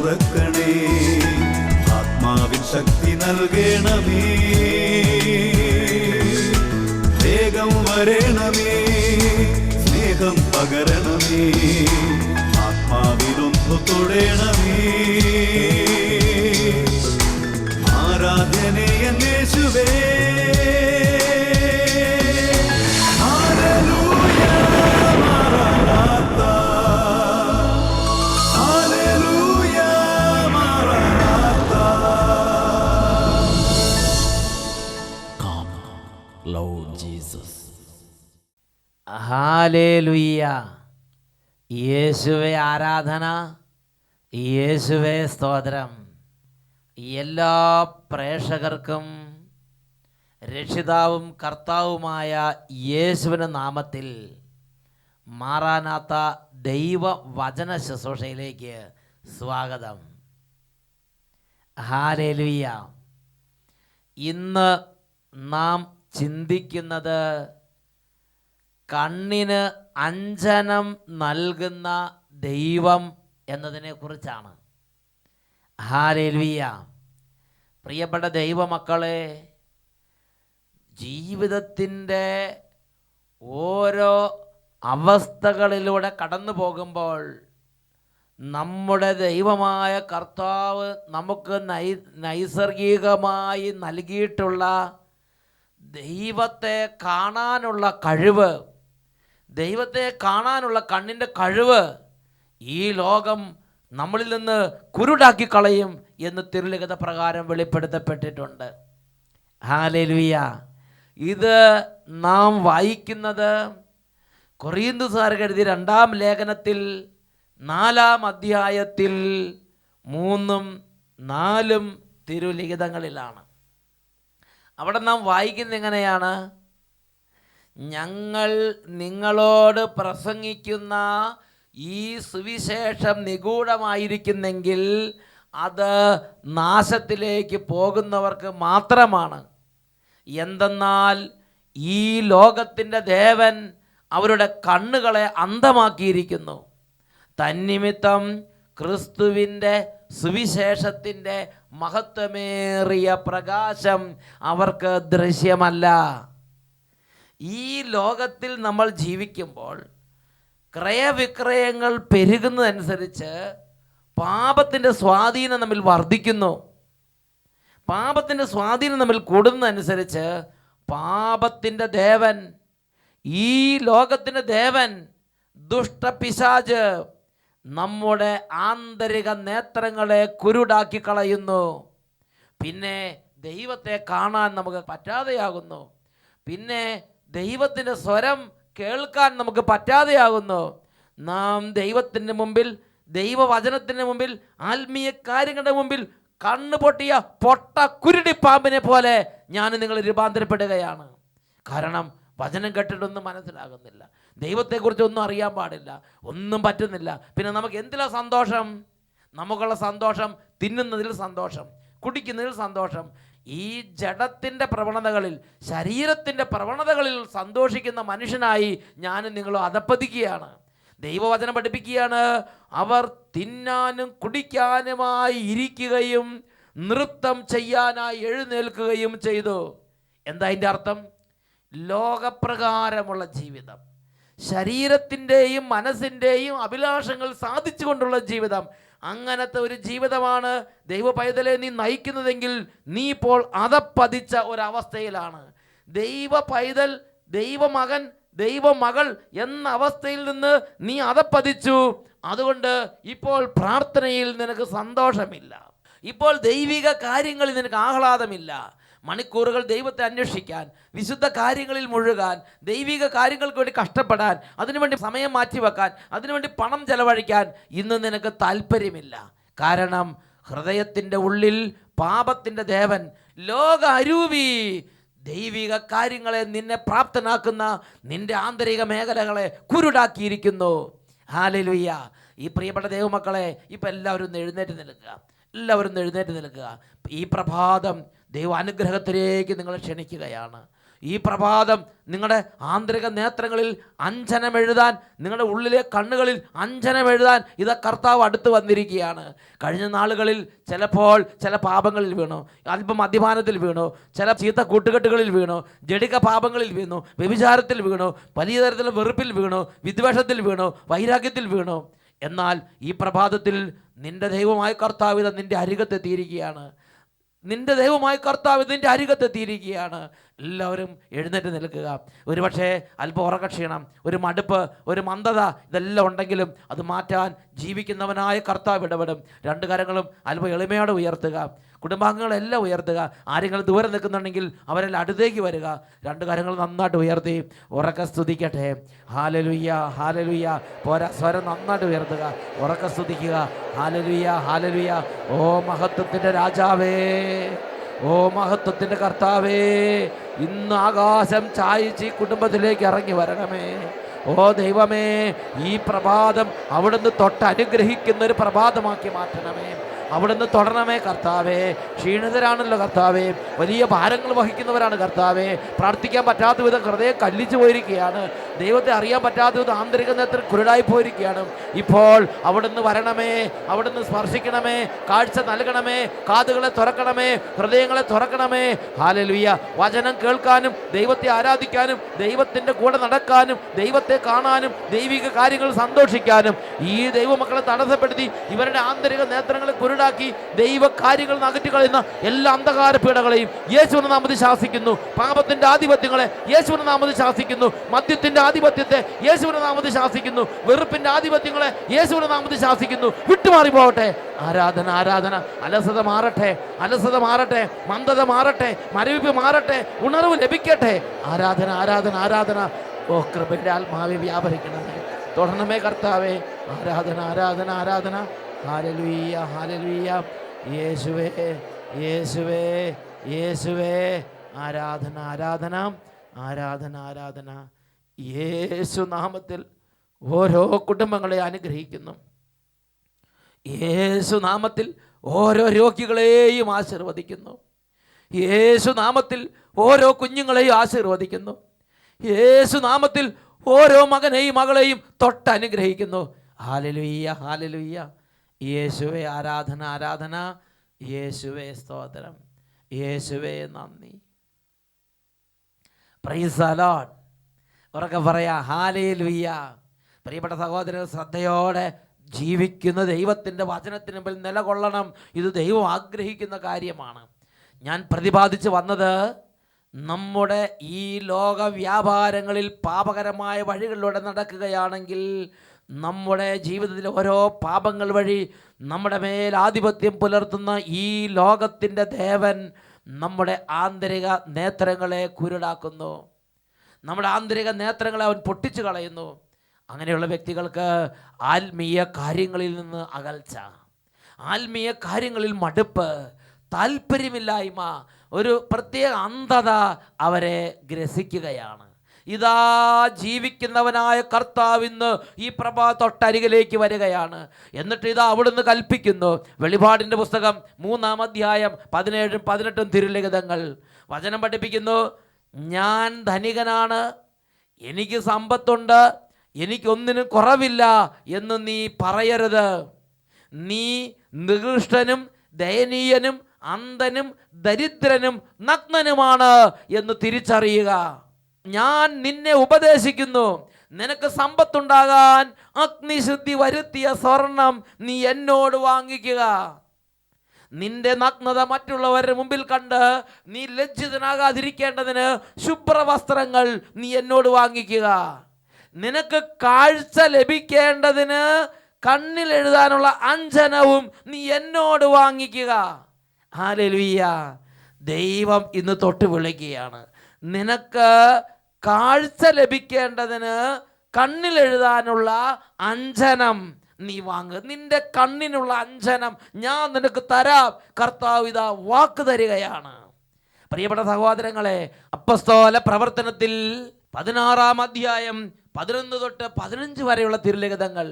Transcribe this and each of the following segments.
തുറക്കണേ. ആത്മാവിൻ ശക്തി നൽകണമേ, വേഗം വരണമേ, സ്നേഹം പകരണമേ, ആത്മാവിലൊന്നു തൊടണമേ. ആരാധനയ യേശുവേ, ഹല്ലേലൂയ മാറാനാഥാ, ഹല്ലേലൂയ മാറാനാഥാ. Come, Lord Jesus. ഹല്ലേലൂയ. യേശുവേ ആരാധന, യേശുവേ സ്തോത്രം. എല്ലാ പ്രേക്ഷകർക്കും രക്ഷിതാവും കർത്താവുമായ യേശുവിൻ്റെ നാമത്തിൽ മാറാനാത്ത ദൈവവചന ശുശ്രൂഷയിലേക്ക് സ്വാഗതം. ഹല്ലേലൂയ. ഇന്ന് നാം ചിന്തിക്കുന്നത് കണ്ണിന് അഞ്ജനം നൽകുന്ന ദൈവം എന്നതിനെക്കുറിച്ചാണ്. ഹല്ലേലൂയ. പ്രിയപ്പെട്ട ദൈവമക്കളെ, ജീവിതത്തിൻ്റെ ഓരോ അവസ്ഥകളിലൂടെ കടന്നു പോകുമ്പോൾ നമ്മുടെ ദൈവമായ കർത്താവ് നമുക്ക് നൈസർഗികമായി നൽകിയിട്ടുള്ള ദൈവത്തെ കാണാനുള്ള കഴിവ്, ദൈവത്തെ കാണാനുള്ള കണ്ണിൻ്റെ കഴിവ് ഈ ലോകം നമ്മളിൽ നിന്ന് കുരുടാക്കി കളയും എന്ന് തിരുലിഖിത പ്രകാരം വെളിപ്പെടുത്തപ്പെട്ടിട്ടുണ്ട്. ഹല്ലേലൂയ. ഇത് നാം വായിക്കുന്നത് കൊറിന്ത്യർ എഴുതിയ 2-ാം ലേഖനത്തിൽ 4-ാം അധ്യായത്തിൽ 3-ഉം 4-ഉം തിരുലിഖിതങ്ങളിലാണ്. അവിടെ നാം വായിക്കുന്നത് എങ്ങനെയാണ്? ഞങ്ങൾ നിങ്ങളോട് പ്രസംഗിക്കുന്ന ഈ സുവിശേഷം നിഗൂഢമായിരിക്കുന്നെങ്കിൽ അത് നാശത്തിലേക്ക് പോകുന്നവർക്ക് മാത്രമാണ്. എന്തെന്നാൽ ഈ ലോകത്തിൻ്റെ ദേവൻ അവരുടെ കണ്ണുകളെ അന്ധമാക്കിയിരിക്കുന്നു. തന്നിമിത്തം ക്രിസ്തുവിൻ്റെ സുവിശേഷത്തിൻ്റെ മഹത്വമേറിയ പ്രകാശം അവർക്ക് ദൃശ്യമല്ല. ഈ ലോകത്തിൽ നമ്മൾ ജീവിക്കുമ്പോൾ ക്രയവിക്രയങ്ങൾ പെരുകുന്നതനുസരിച്ച് പാപത്തിൻ്റെ സ്വാധീനം നമ്മിൽ വർദ്ധിക്കുന്നു. പാപത്തിൻ്റെ സ്വാധീനം നമ്മിൽ കൂടുന്നതനുസരിച്ച് പാപത്തിൻ്റെ ദേവൻ, ഈ ലോകത്തിൻ്റെ ദേവൻ, ദുഷ്ടപിശാച് നമ്മുടെ ആന്തരിക നേത്രങ്ങളെ കുരുടാക്കി കളയുന്നു. പിന്നെ ദൈവത്തെ കാണാൻ നമുക്ക് പറ്റാതെയാകുന്നു. പിന്നെ ദൈവത്തിൻ്റെ സ്വരം കേൾക്കാൻ നമുക്ക് പറ്റാതെയാകുന്നു. നാം ദൈവത്തിൻ്റെ മുമ്പിൽ, ദൈവവചനത്തിൻ്റെ മുമ്പിൽ, ആത്മീയ കാര്യങ്ങളുടെ മുമ്പിൽ കണ്ണു പൊട്ടിയ പൊട്ട കുരുടിപ്പാമ്പിനെ പോലെ ഞാൻ നിങ്ങൾ രൂപാന്തരപ്പെടുകയാണ്. കാരണം വചനം കേട്ടിട്ടൊന്നും മനസ്സിലാകുന്നില്ല, ദൈവത്തെക്കുറിച്ചൊന്നും അറിയാൻ പാടില്ല, ഒന്നും പറ്റുന്നില്ല. പിന്നെ നമുക്ക് എന്തിലാണ് സന്തോഷം? നമുക്കുള്ള സന്തോഷം തിന്നുന്നതിൽ സന്തോഷം, കുടിക്കുന്നതിൽ സന്തോഷം. ഈ ജഡത്തിൻ്റെ പ്രവണതകളിൽ, ശരീരത്തിൻ്റെ പ്രവണതകളിൽ സന്തോഷിക്കുന്ന മനുഷ്യനായി ഞാനും നിങ്ങളും അധപ്പതിക്കുകയാണ്. ദൈവവചനം പഠിപ്പിക്കുകയാണ്, അവർ തിന്നാനും കുടിക്കാനുമായി ഇരിക്കുകയും നൃത്തം ചെയ്യാനായി എഴുന്നേൽക്കുകയും ചെയ്തു. എന്താ അതിൻ്റെ അർത്ഥം? ലോകപ്രകാരമുള്ള ജീവിതം, ശരീരത്തിൻ്റെയും മനസ്സിൻ്റെയും അഭിലാഷങ്ങൾ സാധിച്ചുകൊണ്ടുള്ള ജീവിതം, അങ്ങനത്തെ ഒരു ജീവിതമാണ് ദൈവ പൈതലെ നീ നയിക്കുന്നതെങ്കിൽ നീ ഇപ്പോൾ അധപ്പതിച്ച ഒരവസ്ഥയിലാണ്. ദൈവ പൈതൽ, ദൈവമകൻ, ദൈവമകൾ എന്ന അവസ്ഥയിൽ നിന്ന് നീ അധപ്പതിച്ചു. അതുകൊണ്ട് ഇപ്പോൾ പ്രാർത്ഥനയിൽ നിനക്ക് സന്തോഷമില്ല, ഇപ്പോൾ ദൈവിക കാര്യങ്ങളിൽ നിനക്ക് ആഹ്ലാദമില്ല. മണിക്കൂറുകൾ ദൈവത്തെ അന്വേഷിക്കാൻ, വിശുദ്ധ കാര്യങ്ങളിൽ മുഴുകാൻ, ദൈവിക കാര്യങ്ങൾക്ക് വേണ്ടി കഷ്ടപ്പെടാൻ, അതിനുവേണ്ടി സമയം മാറ്റിവെക്കാൻ, അതിനുവേണ്ടി പണം ചെലവഴിക്കാൻ ഇന്ന് നിനക്ക് താല്പര്യമില്ല. കാരണം ഹൃദയത്തിൻ്റെ ഉള്ളിൽ പാപത്തിൻ്റെ ദേവൻ, ലോക അരൂപി, ദൈവിക കാര്യങ്ങളെ നിന്നെ പ്രാപ്തനാക്കുന്ന നിന്റെ ആന്തരിക മേഖലകളെ കുരുടാക്കിയിരിക്കുന്നു. ഹല്ലേലൂയ. ഈ പ്രിയപ്പെട്ട ദൈവമക്കളെ, ഇപ്പം എല്ലാവരും എഴുന്നേറ്റ് നിൽക്കുക, എല്ലാവരും എഴുന്നേറ്റ് നിൽക്കുക. ഈ പ്രഭാതം ദൈവ അനുഗ്രഹത്തിലേക്ക് നിങ്ങളെ ക്ഷണിക്കുകയാണ്. ഈ പ്രഭാതം നിങ്ങളുടെ ആന്തരിക നേത്രങ്ങളിൽ അഞ്ജനം എഴുതാൻ, നിങ്ങളുടെ ഉള്ളിലെ കണ്ണുകളിൽ അഞ്ജനം എഴുതാൻ ഇതാ കർത്താവ് അടുത്ത് വന്നിരിക്കുകയാണ്. കഴിഞ്ഞ നാളുകളിൽ ചിലപ്പോൾ ചില പാപങ്ങളിൽ വീണു, അല്പം മദ്യപാനത്തിൽ വീണു, ചില ചീത്ത കൂട്ടുകെട്ടുകളിൽ വീണു, ജഡിക പാപങ്ങളിൽ വീണു, വ്യഭിചാരത്തിൽ വീണു, വലിയ തരത്തിലുള്ള വെറുപ്പിൽ വീണു, വിദ്വേഷത്തിൽ വീണു, വൈരാഗ്യത്തിൽ വീണു. എന്നാൽ ഈ പ്രഭാതത്തിൽ നിന്റെ ദൈവമായ കർത്താവ് ഇതാ നിന്റെ അരികത്തെത്തിയിരിക്കുകയാണ്. നിന്റെ ദൈവമായ കർത്താവ് നിന്റെ അരികത്തെത്തിയിരിക്കുകയാണ്. എല്ലാവരും എഴുന്നേറ്റ് നിൽക്കുക. ഒരുപക്ഷെ അല്പം ഉറക്കക്ഷീണം, ഒരു മടുപ്പ്, ഒരു മന്ദത ഇതെല്ലാം ഉണ്ടെങ്കിലും അത് മാറ്റാൻ ജീവിക്കുന്നവനായ കർത്താവ് ഇടപെടും. രണ്ട് കരങ്ങളും അല്പം എളിമയോടെ ഉയർത്തുക. കുടുംബാംഗങ്ങളെല്ലാം ഉയർത്തുക. ആരെങ്കിലും ദൂരെ നിൽക്കുന്നുണ്ടെങ്കിൽ അവരെല്ലാം അടുത്തേക്ക് വരിക. രണ്ട് കരങ്ങൾ നന്നായിട്ട് ഉയർത്തി ഉറക്ക സ്തുതിക്കട്ടെ. ഹാലലുയ്യ ഹാലലുയ്യ. പോരാ, സ്വരം നന്നായിട്ട് ഉയർത്തുക, ഉറക്ക സ്തുതിക്കുക. ഹാലലുയ്യ ഹാലലുയ്യ. ഓ മഹത്വത്തിൻ്റെ രാജാവേ, ഓ മഹത്വത്തിൻ്റെ കർത്താവേ, ഇന്ന് ആകാശം ചായച്ച് ഈ കുടുംബത്തിലേക്ക് ഇറങ്ങി വരണമേ. ഓ ദൈവമേ, ഈ പ്രഭാതം അവിടുന്ന് തൊട്ട് അനുഗ്രഹിക്കുന്ന ഒരു പ്രഭാതമാക്കി മാറ്റണമേ. അവിടുന്ന് തുടരണമേ കർത്താവേ. ക്ഷീണിതരാണല്ലോ കർത്താവേ, വലിയ ഭാരങ്ങൾ വഹിക്കുന്നവരാണ് കർത്താവേ. പ്രാർത്ഥിക്കാൻ പറ്റാത്ത വിധം ഹൃദയം കല്ലിച്ചു പോയിരിക്കുകയാണ്. ദൈവത്തെ അറിയാൻ പറ്റാത്ത വിധം ആന്തരിക നേത്രം കുരുടായി പോയിരിക്കുകയാണ്. ഇപ്പോൾ അവിടുന്ന് വരണമേ, അവിടുന്ന് സ്പർശിക്കണമേ, കാഴ്ച നൽകണമേ, കാതുകളെ തുറക്കണമേ, ഹൃദയങ്ങളെ തുറക്കണമേ. ഹല്ലേലൂയ. വചനം കേൾക്കാനും ദൈവത്തെ ആരാധിക്കാനും ദൈവത്തിൻ്റെ കൂടെ നടക്കാനും ദൈവത്തെ കാണാനും ദൈവിക കാര്യങ്ങൾ സന്തോഷിക്കാനും ഈ ദൈവമക്കളെ തടസ്സപ്പെടുത്തി ഇവരുടെ ആന്തരിക നേത്രങ്ങളെ കുരുടാക്കി ദൈവ കാര്യങ്ങൾ അകറ്റി കളയുന്ന എല്ലാ അന്ധകാര പീഡകളെയും യേശുവിന്റെ നാമത്തിൽ ശാസിക്കുന്നു. പാപത്തിന്റെ ആധിപത്യങ്ങളെ യേശുവിന്റെ നാമത്തിൽ ശാസിക്കുന്നു. മദ്യത്തിന്റെ ആധിപത്യത്തെ യേശുവിന്റെ നാമത്തിൽ ശാസിക്കുന്നു. വെറുപ്പിന്റെ ആധിപത്യങ്ങളെ യേശുവിന്റെ നാമത്തിൽ ശാസിക്കുന്നു. വിട്ടുമാറി പോകട്ടെ. ആരാധന ആരാധന. അലസത മാറട്ടെ, അലസത മാറട്ടെ, മന്ദത മാറട്ടെ, മരവിപ്പ് മാറട്ടെ, ഉണർവ് ലഭിക്കട്ടെ. ആരാധന ആരാധന ആരാധന. ഓ കൃപയുടെ ആത്മാവെ വ്യാപരിക്കണമേ, തുടരണമേ കർത്താവേ. ആരാധന ആരാധന ആരാധന. Hallelujah hallelujah. യേശുവേ യേശുവേ യേശുവേ. ആരാധന ആരാധന ആരാധന ആരാധന. യേശു നാമത്തിൽ ഓരോ കുടുംബങ്ങളെ അനുഗ്രഹിക്കുന്നു. യേശു നാമത്തിൽ ഓരോ രോഗികളെയും ആശീർവദിക്കുന്നു. യേശു നാമത്തിൽ ഓരോ കുഞ്ഞുങ്ങളെയും ആശീർവദിക്കുന്നു. യേശു നാമത്തിൽ ഓരോ മകനെയും മകളെയും തൊട്ടനുഗ്രഹിക്കുന്നു. Hallelujah hallelujah. യേശുവേ ആരാധന ആരാധന. യേശുവേ സ്തോത്രം. യേശുവേ നന്ദി. Price the Lord. ഉറക്കെ പറയാ ഹല്ലേലൂയ. പ്രിയപ്പെട്ട സഹോദരൻ, ശ്രദ്ധയോടെ ജീവിക്കുന്ന ദൈവത്തിൻ്റെ വചനത്തിന് മുമ്പിൽ നിലകൊള്ളണം. ഇത് ദൈവം ആഗ്രഹിക്കുന്ന കാര്യമാണ്. ഞാൻ പ്രതിപാദിച്ച് വന്നത് നമ്മുടെ ഈ ലോക വ്യാപാരങ്ങളിൽ പാപകരമായ വഴികളിലൂടെ നടക്കുകയാണെങ്കിൽ നമ്മുടെ ജീവിതത്തിലെ ഓരോ പാപങ്ങൾ വഴി നമ്മുടെ മേൽ ആധിപത്യം പുലർത്തുന്ന ഈ ലോകത്തിൻ്റെ ദേവൻ നമ്മുടെ ആന്തരിക നേത്രങ്ങളെ കുരുടാക്കുന്നു. നമ്മുടെ ആന്തരിക നേത്രങ്ങളെ അവൻ പൊട്ടിച്ചു കളയുന്നു. അങ്ങനെയുള്ള വ്യക്തികൾക്ക് ആത്മീയ കാര്യങ്ങളിൽ നിന്ന് അകൽച്ച, ആത്മീയ കാര്യങ്ങളിൽ മടുപ്പ്, താല്പര്യമില്ലായ്മ, ഒരു പ്രത്യേക അന്ധത അവരെ ഗ്രസിക്കുകയാണ്. ഇതാ ജീവിക്കുന്നവനായ കർത്താവ് ഇന്ന് ഈ പ്രഭാ തൊട്ടരികിലേക്ക് വരികയാണ്. എന്നിട്ട് ഇതാ അവിടുന്ന് കൽപ്പിക്കുന്നു. വെളിപാടിൻ്റെ പുസ്തകം 3-ാം അധ്യായം 17-18 തിരുലിഖിതങ്ങൾ വചനം പഠിപ്പിക്കുന്നു. ഞാൻ ധനികനാണ്, എനിക്ക് സമ്പത്തുണ്ട്, എനിക്കൊന്നിനും കുറവില്ല എന്ന് നീ പറയരുത്. നീ നികൃഷ്ടനും ദയനീയനും അന്ധനും ദരിദ്രനും നഗ്നനുമാണ് എന്ന് തിരിച്ചറിയുക. ഞാൻ നിന്നെ ഉപദേശിക്കുന്നു. നിനക്ക് സമ്പത്തുണ്ടാകാൻ അഗ്നിശുദ്ധി വരുത്തിയ സ്വർണം നീ എന്നോട് വാങ്ങിക്കുക. നിന്റെ നഗ്നത മറ്റുള്ളവരുടെ മുമ്പിൽ കണ്ട് നീ ലജ്ജിതനാകാതിരിക്കേണ്ടതിന് ശുഭ്രവസ്ത്രങ്ങൾ നീ എന്നോട് വാങ്ങിക്കുക. നിനക്ക് കാഴ്ച ലഭിക്കേണ്ടതിന് കണ്ണിൽ എഴുതാനുള്ള അഞ്ജനവും നീ എന്നോട് വാങ്ങിക്കുക. ഹല്ലേലൂയ. ദൈവം ഇന്ന് തൊട്ട് വിളിക്കുകയാണ്. നിനക്ക് കാഴ്ച ലഭിക്കേണ്ടതിന് കണ്ണിൽ എഴുതാനുള്ള അഞ്ജനം നീ വാങ്ങുക. നിന്റെ കണ്ണിനുള്ള അഞ്ജനം ഞാൻ നിനക്ക് തരാം. കർത്താവ് ഇതാ വാക്ക് തരികയാണ്. പ്രിയപ്പെട്ട സഹോദരങ്ങളെ, അപ്പസ്തോല പ്രവർത്തനത്തിൽ 16-ാം അധ്യായം 11-15 വരെയുള്ള തിരുലിഖിതങ്ങൾ,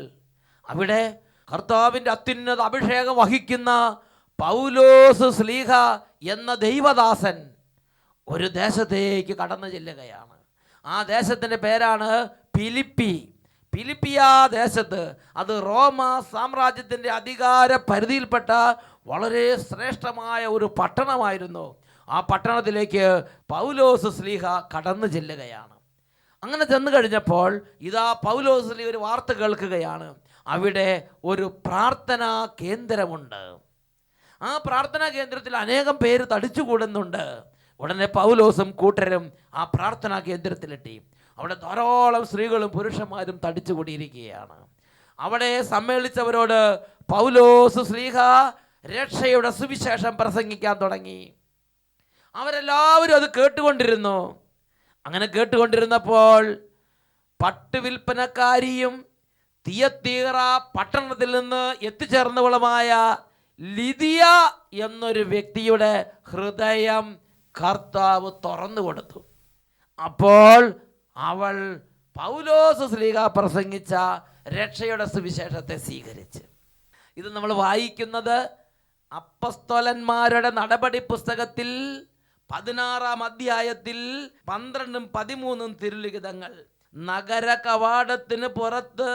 അവിടെ കർത്താവിൻ്റെ അത്യുന്നത അഭിഷേകം വഹിക്കുന്ന പൗലോസ് ശ്ലീഹ എന്ന ദൈവദാസൻ ഒരു ദേശത്തേക്ക് കടന്നു ചെല്ലുകയാണ്. ആ ദേശത്തിൻ്റെ പേരാണ് ഫിലിപ്പി. ഫിലിപ്പിയ ദേശത്ത്, അത് റോമ സാമ്രാജ്യത്തിൻ്റെ അധികാര പരിധിയിൽപ്പെട്ട വളരെ ശ്രേഷ്ഠമായ ഒരു പട്ടണമായിരുന്നു. ആ പട്ടണത്തിലേക്ക് പൗലോസ് ശ്ലീഹ കടന്നു ചെല്ലുകയാണ്. അങ്ങനെ ചെന്ന് കഴിഞ്ഞപ്പോൾ ഇതാ പൗലോസ് ശ്ലീഹ ഒരു വാർത്ത കേൾക്കുകയാണ്. അവിടെ ഒരു പ്രാർത്ഥനാ കേന്ദ്രമുണ്ട്. ആ പ്രാർത്ഥനാ കേന്ദ്രത്തിൽ അനേകം പേര് തടിച്ചുകൂടുന്നുണ്ട്. ഉടനെ പൗലോസും കൂട്ടരും ആ പ്രാർത്ഥനാ കേന്ദ്രത്തിലെത്തി. അവിടെ ധാരാളം സ്ത്രീകളും പുരുഷന്മാരും തടിച്ചുകൂടിയിരിക്കുകയാണ്. അവിടെ സമ്മേളിച്ചവരോട് പൗലോസ് ശ്ലീഹ രക്ഷയുടെ സുവിശേഷം പ്രസംഗിക്കാൻ തുടങ്ങി. അവരെല്ലാവരും അത് കേട്ടുകൊണ്ടിരുന്നു. അങ്ങനെ കേട്ടുകൊണ്ടിരുന്നപ്പോൾ പട്ടുവിൽപ്പനക്കാരിയും തിയത്തീറ പട്ടണത്തിൽ നിന്ന് എത്തിച്ചേർന്നവളുമായ ലിദിയ എന്നൊരു വ്യക്തിയുടെ ഹൃദയം കർത്താവ് തുറന്നു കൊടുത്തു. അപ്പോൾ അവൾ പൗലോസ് ശ്ലീഹ പ്രസംഗിച്ച രക്ഷയുടെ സുവിശേഷത്തെ സ്വീകരിച്ച്. ഇത് നമ്മൾ വായിക്കുന്നത് അപ്പസ്തോലന്മാരുടെ നടപടി പുസ്തകത്തിൽ 16-ാം അധ്യായത്തിൽ 12-13 തിരുലിഖിതങ്ങൾ. നഗര കവാടത്തിന് പുറത്ത്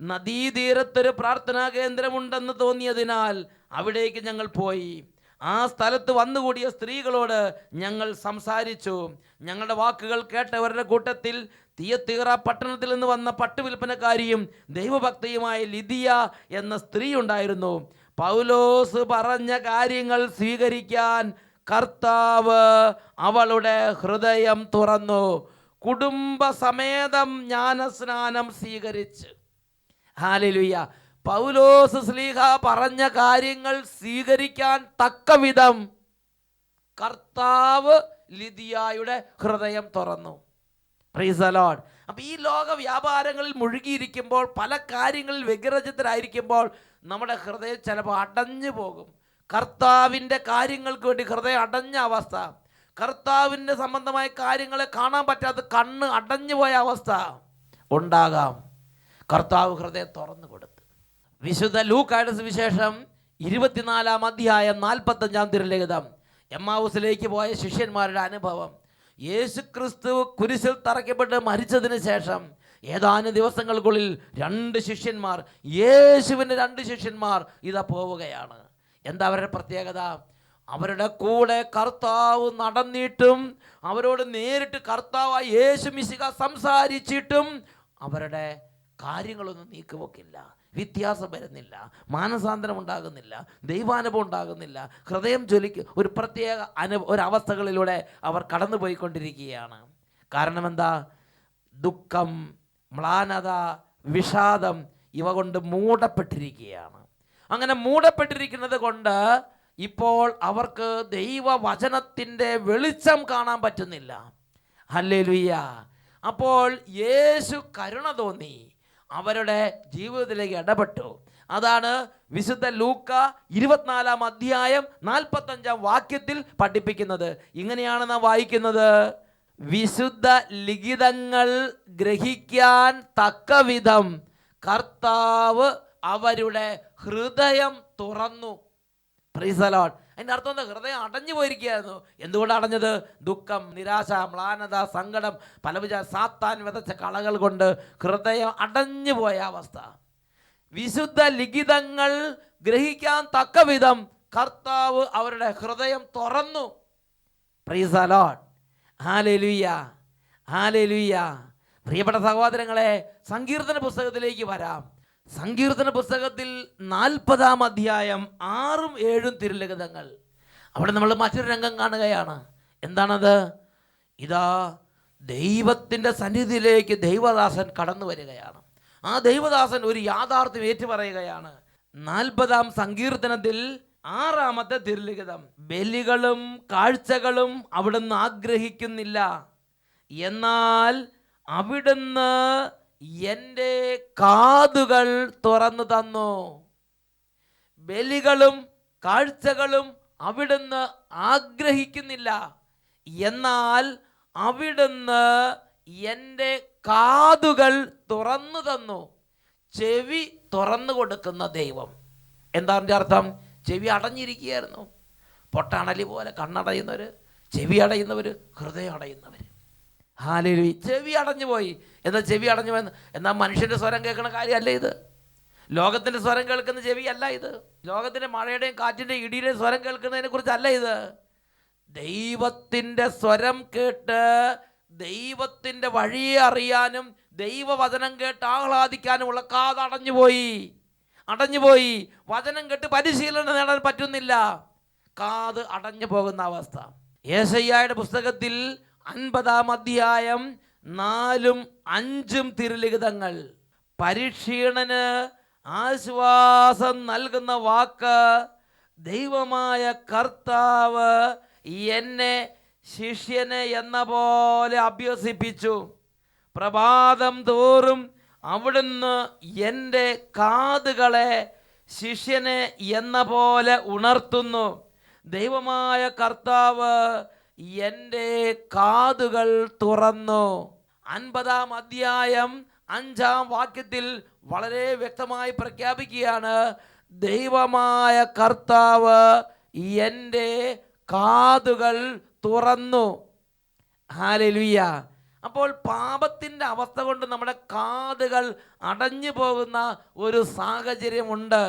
നദീതീരത്തൊരു പ്രാർത്ഥനാ കേന്ദ്രമുണ്ടെന്ന് തോന്നിയതിനാൽ അവിടേക്ക് ഞങ്ങൾ പോയി. ആ സ്ഥലത്ത് വന്നുകൂടിയ സ്ത്രീകളോട് ഞങ്ങൾ സംസാരിച്ചു. ഞങ്ങളുടെ വാക്കുകൾ കേട്ടവരുടെ കൂട്ടത്തിൽ തിയത്തീറ പട്ടണത്തിൽ നിന്ന് വന്ന പട്ടുവിൽപ്പനക്കാരിയും ദൈവഭക്തിയുമായ ലിദിയ എന്ന സ്ത്രീ ഉണ്ടായിരുന്നു. പൗലോസ് പറഞ്ഞ കാര്യങ്ങൾ സ്വീകരിക്കാൻ കർത്താവ് അവളുടെ ഹൃദയം തുറന്നു. കുടുംബസമേതം ജ്ഞാനസ്നാനം സ്വീകരിച്ച്. ഹല്ലേലൂയ. പൗലോസ് ശ്ലീഹ പറഞ്ഞ കാര്യങ്ങൾ സ്വീകരിക്കാൻ തക്കവിധം കർത്താവ് ലിദിയായുടെ ഹൃദയം തുറന്നു. Price the Lord. അപ്പം ഈ ലോക വ്യാപാരങ്ങളിൽ മുഴുകിയിരിക്കുമ്പോൾ, പല കാര്യങ്ങളിൽ വ്യഗ്രചിത്തരായിരിക്കുമ്പോൾ നമ്മുടെ ഹൃദയം ചിലപ്പോൾ അടഞ്ഞു പോകും. കർത്താവിൻ്റെ കാര്യങ്ങൾക്ക് വേണ്ടി ഹൃദയം അടഞ്ഞ അവസ്ഥ, കർത്താവിൻ്റെ സംബന്ധമായ കാര്യങ്ങളെ കാണാൻ പറ്റാത്ത കണ്ണ് അടഞ്ഞു പോയ അവസ്ഥ ഉണ്ടാകാം. കർത്താവ് ഹൃദയം തുറന്നു കൊടുത്തു. വിശുദ്ധ ലൂക്കായുടെ സുവിശേഷം 24-ാം അധ്യായം 45-ാം തിരുലിഖിതം. എമ്മാവുസിലേക്ക് പോയ ശിഷ്യന്മാരുടെ അനുഭവം. യേശുക്രിസ്തു കുരിശിൽ തറയ്ക്കപ്പെട്ട് മരിച്ചതിന് ശേഷം ഏതാനും ദിവസങ്ങൾക്കുള്ളിൽ 2 ശിഷ്യന്മാർ, യേശുവിൻ്റെ 2 ശിഷ്യന്മാർ ഇതാ പോവുകയാണ്. എന്താ അവരുടെ പ്രത്യേകത? അവരുടെ കൂടെ കർത്താവ് നടന്നിട്ടും, അവരോട് നേരിട്ട് കർത്താവായ യേശു മിശിഹ സംസാരിച്ചിട്ടും അവരുടെ കാര്യങ്ങളൊന്നും നീക്കുപോക്കില്ല, വ്യത്യാസം വരുന്നില്ല, മാനസാന്തരം ഉണ്ടാകുന്നില്ല, ദൈവാനുഭവം ഉണ്ടാകുന്നില്ല. ഹൃദയം ഒരു പ്രത്യേക ഒരവസ്ഥകളിലൂടെ അവർ കടന്നുപോയിക്കൊണ്ടിരിക്കുകയാണ്. കാരണം എന്താ? ദുഃഖം, മ്ലാനത, വിഷാദം ഇവ കൊണ്ട് മൂടപ്പെട്ടിരിക്കുകയാണ്. അങ്ങനെ മൂടപ്പെട്ടിരിക്കുന്നത് കൊണ്ട് ഇപ്പോൾ അവർക്ക് ദൈവവചനത്തിൻ്റെ വെളിച്ചം കാണാൻ പറ്റുന്നില്ല. ഹല്ലേലൂയ. അപ്പോൾ യേശു കരുണ തോന്നി അവരുടെ ജീവിതത്തിലേക്ക് ഇടപെട്ടു. അതാണ് വിശുദ്ധ ലൂക്ക 24-ാം അധ്യായം 45-ാം വാക്യത്തിൽ പഠിപ്പിക്കുന്നത്. ഇങ്ങനെയാണ് നാം വായിക്കുന്നത്: വിശുദ്ധ ലിഖിതങ്ങൾ ഗ്രഹിക്കാൻ തക്കവിധം കർത്താവ് അവരുടെ ഹൃദയം തുറന്നു. Price the Lord. അതിൻ്റെ അർത്ഥം എന്താ? ഹൃദയം അടഞ്ഞു പോയിരിക്കുകയായിരുന്നു. എന്തുകൊണ്ട് അടഞ്ഞത്? ദുഃഖം, നിരാശ, മ്ലാനത, സങ്കടം, പലവിധ സാത്താൻ വിതച്ച കളകൾ കൊണ്ട് ഹൃദയം അടഞ്ഞു പോയ അവസ്ഥ. വിശുദ്ധ ലിഖിതങ്ങൾ ഗ്രഹിക്കാൻ തക്കവിധം കർത്താവ് അവരുടെ ഹൃദയം തുറന്നു. Price the lord. Hallelujah, hallelujah. പ്രിയപ്പെട്ട സഹോദരങ്ങളെ, സങ്കീർത്തന പുസ്തകത്തിലേക്ക് വരാം. സങ്കീർത്തന പുസ്തകത്തിൽ 40-ാം അധ്യായം 6ഉം 7ഉം തിരുലിഖിതങ്ങൾ. അവിടെ നമ്മൾ മറ്റൊരു രംഗം കാണുകയാണ്. എന്താണത്? ഇതാ ദൈവത്തിൻ്റെ സന്നിധിയിലേക്ക് ദൈവദാസൻ കടന്നു വരികയാണ്. ആ ദൈവദാസൻ ഒരു യാഥാർത്ഥ്യം ഏറ്റുപറയുകയാണ്. 40-ാം സങ്കീർത്തനത്തിൽ 6-ാമത്തെ തിരുലിഖിതം: ബലികളും കാഴ്ചകളും അവിടുന്ന് ആഗ്രഹിക്കുന്നില്ല, എന്നാൽ അവിടുന്ന് എൻ്റെ കാതുകൾ തുറന്നു തന്നു. ബലികളും കാഴ്ചകളും അവിടുന്ന് ആഗ്രഹിക്കുന്നില്ല, എന്നാൽ അവിടുന്ന് എൻ്റെ കാതുകൾ തുറന്നു തന്നു. ചെവി തുറന്നു കൊടുക്കുന്ന ദൈവം. എന്താ അതിൻ്റെ അർത്ഥം? ചെവി അടഞ്ഞിരിക്കുകയായിരുന്നു. പൊട്ടണലി പോലെ കണ്ണടയുന്നവർ ചെവി അടയുന്നവർ, ഹൃദയം അടയുന്നവർ. ഹല്ലേലൂയ. ചെവി അടഞ്ഞു പോയി. എന്നാൽ ചെവി അടഞ്ഞു പോയെന്ന് എന്നാൽ മനുഷ്യൻ്റെ സ്വരം കേൾക്കുന്ന കാര്യമല്ല ഇത്. ലോകത്തിൻ്റെ സ്വരം കേൾക്കുന്ന ചെവിയല്ല ഇത്. ലോകത്തിൻ്റെ മഴയുടെയും കാറ്റിൻ്റെയും ഇടിയുടെയും സ്വരം കേൾക്കുന്നതിനെ കുറിച്ചല്ല ഇത്. ദൈവത്തിൻ്റെ സ്വരം കേട്ട് ദൈവത്തിൻ്റെ വഴിയെ അറിയാനും ദൈവവചനം കേട്ട് ആഹ്ലാദിക്കാനുമുള്ള കാത് അടഞ്ഞുപോയി. വചനം കേട്ട് പരിശീലനം നേടാൻ പറ്റുന്നില്ല. കാത് അടഞ്ഞു പോകുന്ന അവസ്ഥ. യെശയ്യായുടെ പുസ്തകത്തിൽ 50-ാം അധ്യായം 4-5 തിരുലിഖിതങ്ങൾ. പരിക്ഷീണന് ആശ്വാസം നൽകുന്ന വാക്ക്, ദൈവമായ കർത്താവ് എന്നെ ശിഷ്യനെ എന്ന പോലെ അഭ്യസിപ്പിച്ചു. പ്രഭാതം തോറും അവിടുന്ന് എൻ്റെ കാതുകളെ ശിഷ്യനെ എന്ന പോലെ ഉണർത്തുന്നു. ദൈവമായ കർത്താവ് എൻ്റെ കാതുകൾ തുറന്നു. 50-ാം അധ്യായം 5-ാം വാക്യത്തിൽ വളരെ വ്യക്തമായി പ്രഖ്യാപിക്കുകയാണ്, ദൈവമായ കർത്താവ് എൻ്റെ കാതുകൾ തുറന്നു. ഹല്ലേലൂയ. അപ്പോൾ പാപത്തിൻ്റെ അവസ്ഥ കൊണ്ട് നമ്മുടെ കാതുകൾ അടഞ്ഞു പോകുന്ന ഒരു സാഹചര്യമുണ്ട്.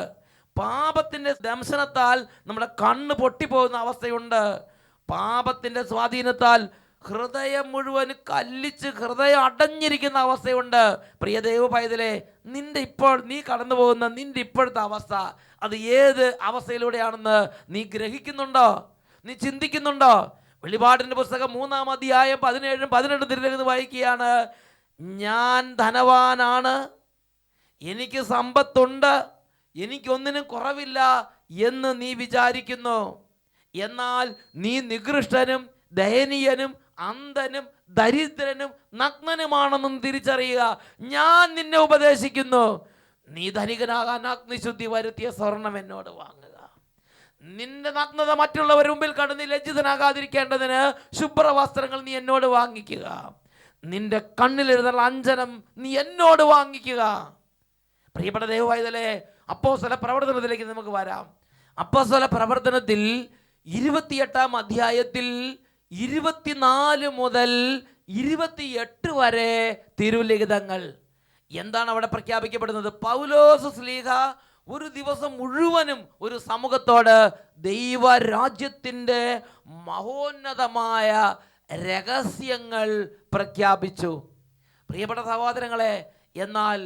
പാപത്തിൻ്റെ ദംശനത്താൽ നമ്മുടെ കണ്ണ് പൊട്ടിപ്പോകുന്ന അവസ്ഥയുണ്ട്. പാപത്തിൻ്റെ സ്വാധീനത്താൽ ഹൃദയം മുഴുവൻ കല്ലിച്ച് ഹൃദയം അടഞ്ഞിരിക്കുന്ന അവസ്ഥയുണ്ട്. പ്രിയ ദൈവ പൈതലേ, നീ കടന്നു പോകുന്ന നിന്റെ ഇപ്പോഴത്തെ അവസ്ഥ അത് ഏത് അവസ്ഥയിലൂടെയാണെന്ന് നീ ഗ്രഹിക്കുന്നുണ്ടോ? നീ ചിന്തിക്കുന്നുണ്ടോ? വെളിപാടിൻ്റെ പുസ്തകം 3-ാം അധ്യായം 17-18 തിരുലിഖിതം വായിക്കുകയാണ്, ഞാൻ ധനവാനാണ്, എനിക്ക് സമ്പത്തുണ്ട്, എനിക്കൊന്നിനും കുറവില്ല എന്ന് നീ വിചാരിക്കുന്നു. എന്നാൽ നീ നികൃഷ്ടനും ദയനീയനും അന്ധനും ദരിദ്രനും നഗ്നനുമാണെന്നും തിരിച്ചറിയുക. ഞാൻ നിന്നെ ഉപദേശിക്കുന്നു, നീ ധനികനാകാൻ അഗ്നിശുദ്ധി വരുത്തിയ സ്വർണം എന്നോട് വാങ്ങുക. നിന്റെ നഗ്നത മറ്റുള്ളവരുടെ മുമ്പിൽ കണ്ട് നീ ലജ്ജിതനാകാതിരിക്കേണ്ടതിന് ശുഭ്രവസ്ത്രങ്ങൾ നീ എന്നോട് വാങ്ങിക്കുക. നിന്റെ കണ്ണിലെഴുതുന്ന അഞ്ജനം നീ എന്നോട് വാങ്ങിക്കുക. പ്രിയപ്പെട്ട ദൈവവൈതലേ, അപ്പോസ്തല പ്രവർത്തനത്തിലേക്ക് നമുക്ക് വരാം. അപ്പോസ്തല പ്രവർത്തനത്തിൽ 28-ാം അധ്യായത്തിൽ 24 മുതൽ 28 വരെ തിരുലിഖിതങ്ങൾ. എന്താണ് അവിടെ പ്രഖ്യാപിക്കപ്പെടുന്നത്? പൗലോസ് ശ്ലീഹ ഒരു ദിവസം മുഴുവനും ഒരു സമൂഹത്തോട് ദൈവരാജ്യത്തിൻ്റെ മഹോന്നതമായ രഹസ്യങ്ങൾ പ്രഖ്യാപിച്ചു. പ്രിയപ്പെട്ട സഹോദരങ്ങളെ, എന്നാൽ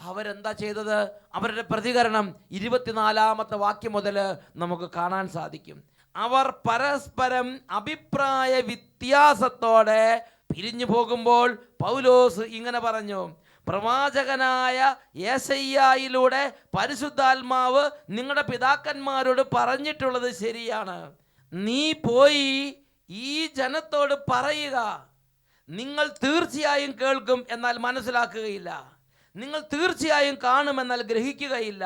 അവരെന്താ ചെയ്തത്? അവരുടെ പ്രതികരണം 24-ാമത്തെ വാക്യം മുതൽ നമുക്ക് കാണാൻ സാധിക്കും. അവർ പരസ്പരം അഭിപ്രായ വ്യത്യാസത്തോടെ പിരിഞ്ഞു പോകുമ്പോൾ പൗലോസ് ഇങ്ങനെ പറഞ്ഞു, പ്രവാചകനായ യെശയ്യായിലൂടെ പരിശുദ്ധാത്മാവ് നിങ്ങളുടെ പിതാക്കന്മാരോട് പറഞ്ഞിട്ടുള്ളത് ശരിയാണ്. നീ പോയി ഈ ജനത്തോട് പറയുക, നിങ്ങൾ തീർച്ചയായും കേൾക്കും എന്നാൽ മനസ്സിലാക്കുകയില്ല, നിങ്ങൾ തീർച്ചയായും കാണുമെന്നാൽ ഗ്രഹിക്കുകയില്ല.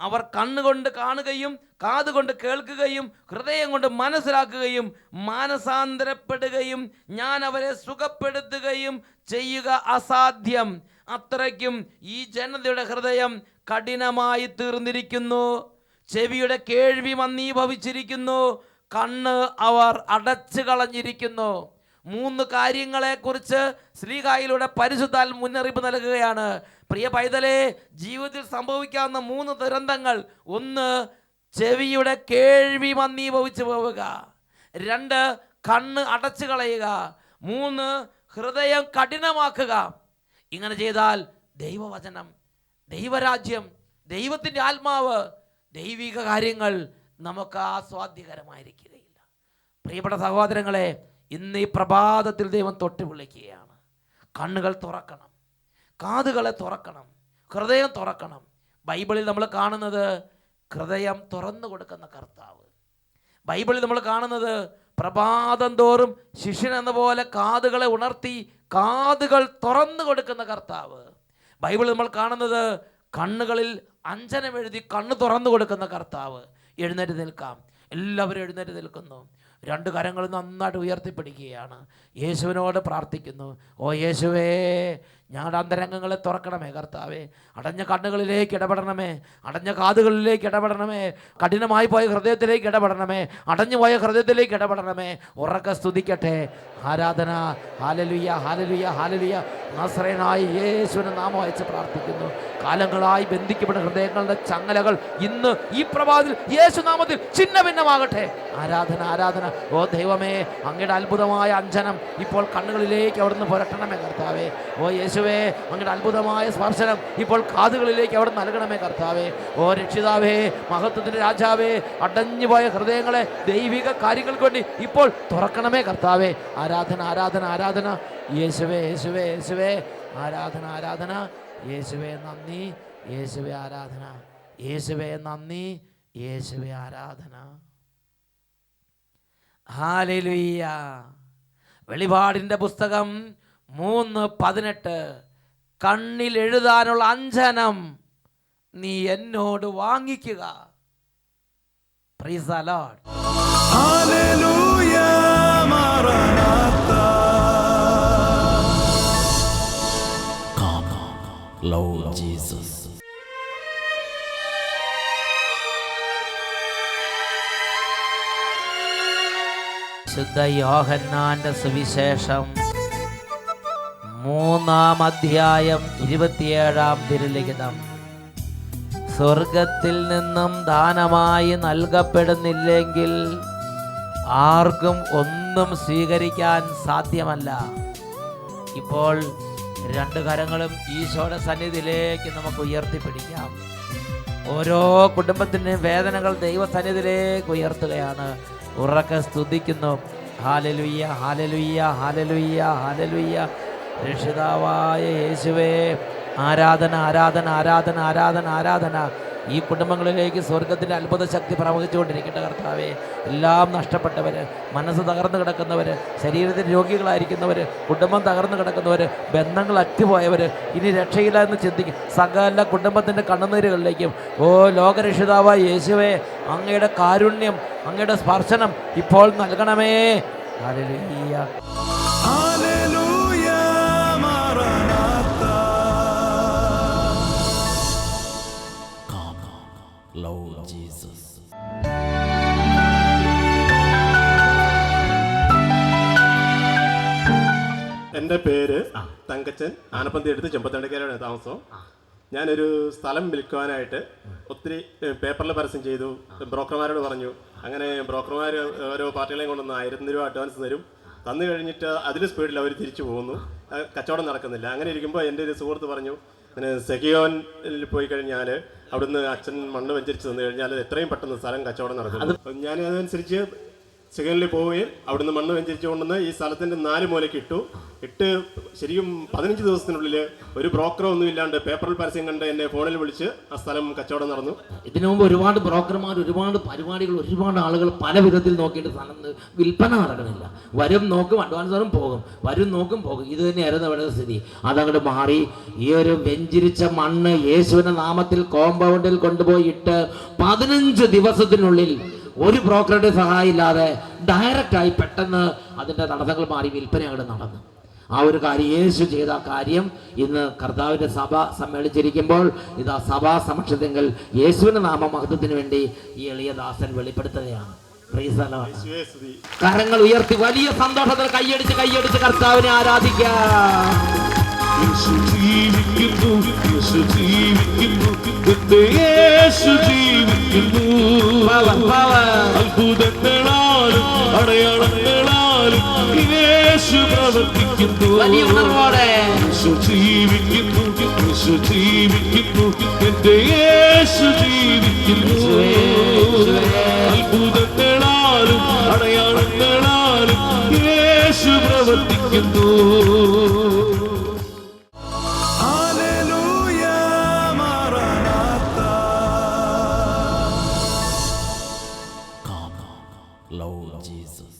അവർ കണ്ണുകൊണ്ട് കാണുകയും കാതുകൊണ്ട് കേൾക്കുകയും ഹൃദയം കൊണ്ട് മനസ്സിലാക്കുകയും മാനസാന്തരപ്പെടുകയും ഞാൻ അവരെ സുഖപ്പെടുത്തുകയും ചെയ്യുക അസാധ്യം. അത്രയ്ക്കും ഈ ജനതയുടെ ഹൃദയം കഠിനമായി തീർന്നിരിക്കുന്നു. ചെവിയുടെ കേൾവി മന്ദീഭവിച്ചിരിക്കുന്നു, കണ്ണ് അവർ അടച്ചു കളഞ്ഞിരിക്കുന്നു. 3 കാര്യങ്ങളെക്കുറിച്ച് ശ്ലീഹായിലൂടെ പരിശുദ്ധാൽ മുന്നറിയിപ്പ് നൽകുകയാണ്. പ്രിയ പൈതലേ, ജീവിതത്തിൽ സംഭവിക്കാവുന്ന 3 ദുരന്തങ്ങൾ: 1, ചെവിയുടെ കേൾവി മന്ദീഭവിച്ചു പോവുക; 2, കണ്ണ് അടച്ചു കളയുക; 3, ഹൃദയം കഠിനമാക്കുക. ഇങ്ങനെ ചെയ്താൽ ദൈവവചനം, ദൈവരാജ്യം, ദൈവത്തിൻ്റെ ആത്മാവ്, ദൈവിക കാര്യങ്ങൾ നമുക്ക് ആസ്വാദ്യകരമായിരിക്കുകയില്ല. പ്രിയപ്പെട്ട സഹോദരങ്ങളെ, ഇന്ന് ഈ പ്രഭാതത്തിൽ ദൈവം തൊട്ട് വിളിക്കുകയാണ്. കണ്ണുകൾ തുറക്കണം, കാതുകളെ തുറക്കണം, ഹൃദയം തുറക്കണം. ബൈബിളിൽ നമ്മൾ കാണുന്നത് ഹൃദയം തുറന്നു കൊടുക്കുന്ന കർത്താവ്. ബൈബിളിൽ നമ്മൾ കാണുന്നത് പ്രഭാതം തോറും ശിഷ്യൻ എന്ന പോലെ കാതുകളെ ഉണർത്തി കാതുകൾ തുറന്നു കൊടുക്കുന്ന കർത്താവ്. ബൈബിളിൽ നമ്മൾ കാണുന്നത് കണ്ണുകളിൽ അഞ്ജനം എഴുതി കണ്ണ് തുറന്നു കൊടുക്കുന്ന കർത്താവ്. എഴുന്നേറ്റ് നിൽക്കാം. എല്ലാവരും എഴുന്നേറ്റ് നിൽക്കുന്നു. രണ്ട് കരങ്ങൾ നന്നായിട്ട് ഉയർത്തിപ്പിടിക്കുകയാണ്. യേശുവിനോട് പ്രാർത്ഥിക്കുന്നു. ഓ യേശുവേ, ഞങ്ങളുടെ അന്തരംഗങ്ങളെ തുറക്കണമേ കർത്താവേ. അടഞ്ഞ കണ്ണുകളിലേക്ക് ഇടപെടണമേ, അടഞ്ഞ കാതുകളിലേക്ക് ഇടപെടണമേ, കഠിനമായി പോയ ഹൃദയത്തിലേക്ക് ഇടപെടണമേ, അടഞ്ഞു പോയ ഹൃദയത്തിലേക്ക് ഇടപെടണമേ. ഉറക്കെ സ്തുതിക്കട്ടെ. ആരാധന. Hallelujah, hallelujah, hallelujah. നസറേനായ യേശുവിനെ നാമം അയച്ച് പ്രാർത്ഥിക്കുന്നു. കാലങ്ങളായി ബന്ധിക്കപ്പെട്ട ഹൃദയങ്ങളുടെ ചങ്ങലകൾ ഇന്ന് ഈ പ്രഭാതത്തിൽ യേശുനാമത്തിൽ ചിന്ന ഭിന്നമാകട്ടെ. ആരാധന, ആരാധന. ഓ ദൈവമേ, അങ്ങയുടെ അത്ഭുതമായ അഞ്ജനം ഇപ്പോൾ കണ്ണുകളിലേക്ക് അവിടുന്ന് പുരട്ടണമേ കർത്താവേ. ഓ യേശുവേ, അങ്ങയുടെ അത്ഭുതമായ സ്പർശനം ഇപ്പോൾ കാതുകളിലേക്ക് അവിടെ നൽകണമേ കർത്താവേ. ഓ രക്ഷിതാവേ, മഹത്വത്തിൻ്റെ രാജാവേ, അടഞ്ഞുപോയ ഹൃദയങ്ങളെ ദൈവിക കാര്യങ്ങൾക്ക് വേണ്ടി ഇപ്പോൾ തുറക്കണമേ കർത്താവേ. ആരാധന, ആരാധന, ആരാധന. യേശുവേ, യേശുവേ, യേശുവേ. ആരാധന, ആരാധന. യേശുവേ നന്ദി, യേശുവേ ആരാധന. യേശുവേ നന്ദി, യേശുവേ ആരാധന. ഹല്ലേലൂയ. വെളിപാടിൻ്റെ പുസ്തകം 3:18. കണ്ണിൽ എഴുതാനുള്ള അഞ്ജനം നീ എന്നോട് വാങ്ങിക്കുക. Praise the lord. ഹല്ലേലൂയ മാറാനാത്ത. Come, Lord Jesus. ശുദ്ധ യോഹന്നാന്റെ സുവിശേഷം 3-ാം അധ്യായം 27-ാം തിരുലിഖിതം. സ്വർഗത്തിൽ നിന്നും ദാനമായി നൽകപ്പെടുന്നില്ലെങ്കിൽ ആർക്കും ഒന്നും സ്വീകരിക്കാൻ സാധ്യമല്ല. ഇപ്പോൾ രണ്ട് കരങ്ങളും ഈശോയുടെ സന്നിധിയിലേക്ക് നമുക്ക് ഉയർത്തിപ്പിടിക്കാം. ഓരോ കുടുംബത്തിൻ്റെയും വേദനകൾ ദൈവസന്നിധിയിലേക്ക് ഉയർത്തുകയാണ്. ഉറക്കെ സ്തുതിക്കുന്നു. Hallelujah, hallelujah, hallelujah, hallelujah. രക്ഷിതാവായ യേശുവേ, ആരാധന, ആരാധന, ആരാധന, ആരാധന, ആരാധന. ഈ കുടുംബങ്ങളിലേക്ക് സ്വർഗത്തിൻ്റെ അത്ഭുത ശക്തി പ്രവഹിച്ചുകൊണ്ടിരിക്കട്ടെ കർത്താവേ. എല്ലാം നഷ്ടപ്പെട്ടവർ, മനസ്സ് തകർന്നു കിടക്കുന്നവർ, ശരീരത്തിൽ രോഗികളായിരിക്കുന്നവർ, കുടുംബം തകർന്നു കിടക്കുന്നവർ, ബന്ധങ്ങൾ അറ്റുപോയവർ, ഇനി രക്ഷയില്ല എന്ന് ചിന്തിക്കും സകല കുടുംബത്തിൻ്റെ കണ്ണുനീരുകളിലേക്കും ഓ ലോകരക്ഷിതാവായ യേശുവേ, അങ്ങയുടെ കാരുണ്യം, അങ്ങയുടെ സ്പർശനം ഇപ്പോൾ നൽകണമേ. ഹല്ലേലൂയ. ഹല്ലേലൂയ മാറാനാത്ത. Come, Lord Jesus. എൻ്റെ പേര് തങ്കച്ചൻ. ആനപ്പന്തി എടുത്ത് ചെമ്പത്തണ്ടക്കരയാണ് താമസം. ഞാനൊരു സ്ഥലം വിൽക്കുവാനായിട്ട് ഒത്തിരി പേപ്പറിൽ പരസ്യം ചെയ്തു. ബ്രോക്കർമാരോട് പറഞ്ഞു. അങ്ങനെ ബ്രോക്കർമാർ ഓരോ പാർട്ടികളെയും കൊണ്ടുവന്ന് 1000 രൂപ അഡ്വാൻസ് തരും. തന്നു കഴിഞ്ഞിട്ട് അതിൽ സ്പീഡിൽ അവർ തിരിച്ചു പോകുന്നു. കച്ചവടം നടക്കുന്നില്ല. അങ്ങനെ ഇരിക്കുമ്പോൾ എൻ്റെ ഒരു സുഹൃത്ത് പറഞ്ഞു, അങ്ങനെ സെഗിയോനിൽ പോയി കഴിഞ്ഞാൽ അവിടുന്ന് അച്ഛൻ മണ്ണ് വെഞ്ചരിച്ച് തന്നു കഴിഞ്ഞാൽ എത്രയും പെട്ടെന്ന് സ്ഥലം കച്ചവടം നടക്കും. ഞാൻ അതനുസരിച്ച് സെഗനിൽ പോവുകയും അവിടുന്ന് മണ്ണ് വെഞ്ചരിച്ച് കൊണ്ടുവന്ന് ഈ സ്ഥലത്തിൻ്റെ 4 മൂലയ്ക്ക് ഇട്ട് ശരിക്കും 15 ദിവസത്തിനുള്ളിൽ ഒരു ബ്രോക്കറോ ഒന്നും ഇല്ലാണ്ട് പേപ്പറിൽ പരസ്യം കണ്ട് എന്നെ ഫോണിൽ വിളിച്ച് ആ സ്ഥലം കച്ചവടം നടന്നു. ഇതിനു മുമ്പ് ഒരുപാട് ബ്രോക്കർമാർ, ഒരുപാട് പരിപാടികൾ, ഒരുപാട് ആളുകൾ പല വിധത്തിൽ നോക്കിയിട്ട് സ്ഥലം വിൽപ്പന നടക്കണില്ല. വരും നോക്കും, അഡ്വാൻസറും പോകും, വരും നോക്കും പോകും. ഇത് തന്നെയായിരുന്നു ഇവിടെ സ്ഥിതി. അതങ്ങോട്ട് മാറി ഈ ഒരു വെഞ്ചിരിച്ച മണ്ണ് യേശുവിന്റെ നാമത്തിൽ കോമ്പൗണ്ടിൽ കൊണ്ടുപോയി ഇട്ട് 15 ദിവസത്തിനുള്ളിൽ ഒരു ബ്രോക്കറുടെ സഹായം ഇല്ലാതെ ഡയറക്റ്റായി പെട്ടെന്ന് അതിൻ്റെ തടസ്സങ്ങൾ മാറി വിൽപ്പന അങ്ങോട്ട് നടന്നു. ആ ഒരു കാര്യം യേശു ചെയ്ത കാര്യം ഇന്ന് കർത്താവിൻ്റെ സഭ സമ്മേളിച്ചിരിക്കുമ്പോൾ ഇതാ സഭാ സമക്ഷത്തിൽ യേശുവിൻ്റെ നാമമഹത്വത്തിന് വേണ്ടി ഈ എളിയ ദാസൻ വെളിപ്പെടുത്തുകയാണ്. കരങ്ങൾ ഉയർത്തി വലിയ സന്തോഷത്തിൽ കൈയടിച്ച് കർത്താവിനെ ആരാധിക്കാം. യേശു ജീവിക്കുന്നു, യേശു ജീവിക്കുന്നു, എന്റെ യേശു ജീവിക്കുന്നു. അത്ഭുതങ്ങളാലും അടയാളങ്ങളാലും യേശു പ്രവർത്തിക്കുന്നു. യേശു ജീവിക്കുന്നു, യേശു ജീവിക്കുന്നു, എന്റെ യേശു ജീവിക്കുന്നു. അത്ഭുതങ്ങളാലും അടയാളങ്ങളാലും യേശു പ്രവർത്തിക്കുന്നു. ഹല്ലേലൂയ മാറാനാത്ത. Come, Lord Jesus.